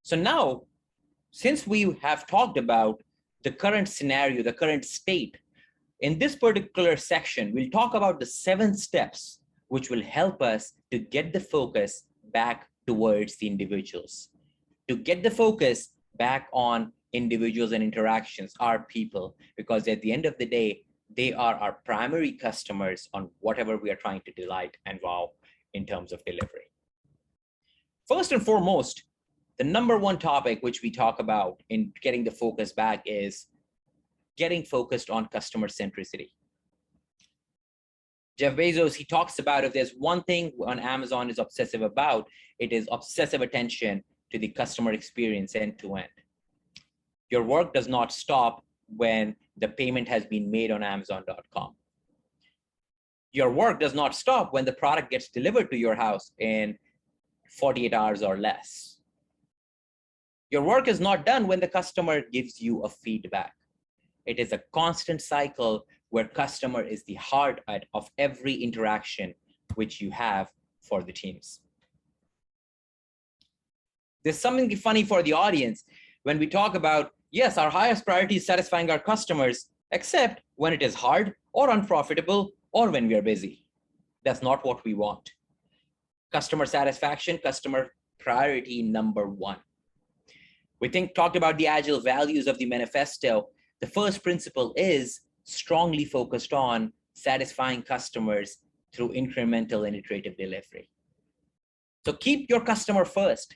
So now, since we have talked about the current scenario, the current state, in this particular section, we'll talk about the 7 steps which will help us to get the focus back towards the individuals, to get the focus back on individuals and interactions, our people, because at the end of the day, they are our primary customers on whatever we are trying to delight and wow in terms of delivery. First and foremost, the number one topic which we talk about in getting the focus back is getting focused on customer centricity. Jeff Bezos, he talks about if there's one thing on Amazon is obsessive about, it is obsessive attention to the customer experience end to end. Your work does not stop when the payment has been made on Amazon.com. Your work does not stop when the product gets delivered to your house in 48 hours or less. Your work is not done when the customer gives you a feedback. It is a constant cycle where customer is the heart of every interaction which you have for the teams. There's something funny for the audience when we talk about, yes, our highest priority is satisfying our customers, except when it is hard or unprofitable or when we are busy. That's not what we want. Customer satisfaction, customer priority number 1. We talked about the agile values of the manifesto. The first principle is strongly focused on satisfying customers through incremental and iterative delivery. So keep your customer first.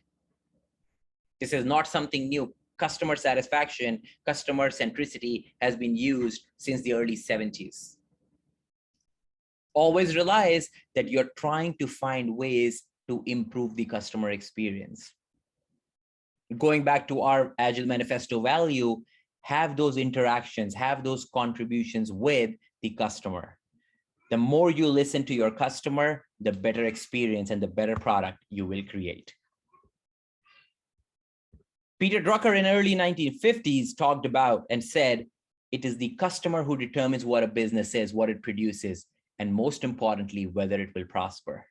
This is not something new. Customer satisfaction, customer centricity has been used since the early 70s. Always realize that you're trying to find ways to improve the customer experience. Going back to our Agile Manifesto value, have those interactions, have those contributions with the customer. The more you listen to your customer, the better experience and the better product you will create. Peter Drucker in early 1950s talked about and said, it is the customer who determines what a business is, what it produces, and most importantly, whether it will prosper.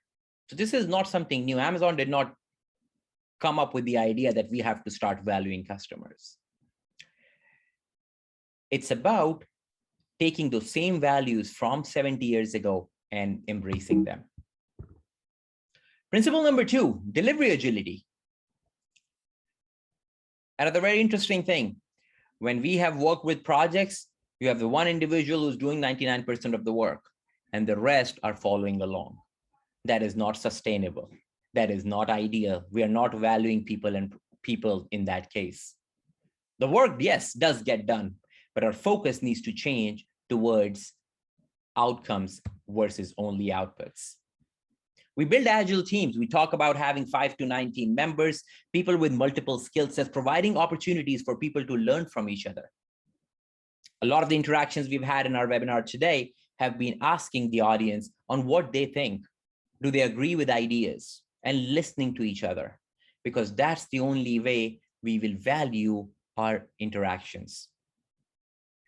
So this is not something new. Amazon did not come up with the idea that we have to start valuing customers. It's about taking those same values from 70 years ago and embracing them. Principle number 2, delivery agility. Another very interesting thing, when we have worked with projects, you have the one individual who's doing 99% of the work and the rest are following along. That is not sustainable. That is not ideal. We are not valuing people in that case. The work, yes, does get done, but our focus needs to change towards outcomes versus only outputs. We build agile teams. We talk about having 5 to 9 team members, people with multiple skill sets, providing opportunities for people to learn from each other. A lot of the interactions we've had in our webinar today have been asking the audience on what they think. Do they agree with ideas? And listening to each other, because that's the only way we will value our interactions.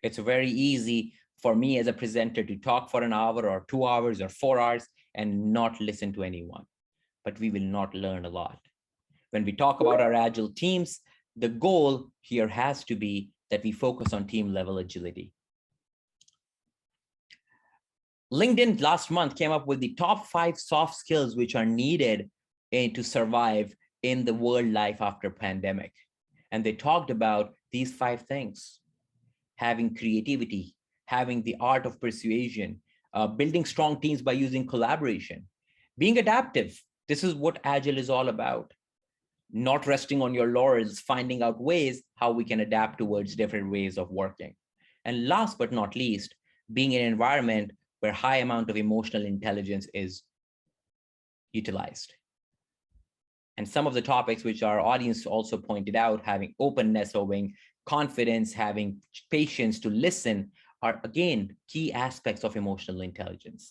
It's very easy for me as a presenter to talk for an hour or 2 hours or 4 hours and not listen to anyone, but we will not learn a lot. When we talk about our agile teams, the goal here has to be that we focus on team level agility. LinkedIn last month came up with the top 5 soft skills which are needed to survive in the world life after pandemic. And they talked about these 5 things: having creativity, having the art of persuasion, building strong teams by using collaboration, being adaptive. This is what Agile is all about. Not resting on your laurels, finding out ways how we can adapt towards different ways of working. And last but not least, being in an environment where high amount of emotional intelligence is utilized. And some of the topics which our audience also pointed out, having openness, having confidence, having patience to listen, are again key aspects of emotional intelligence.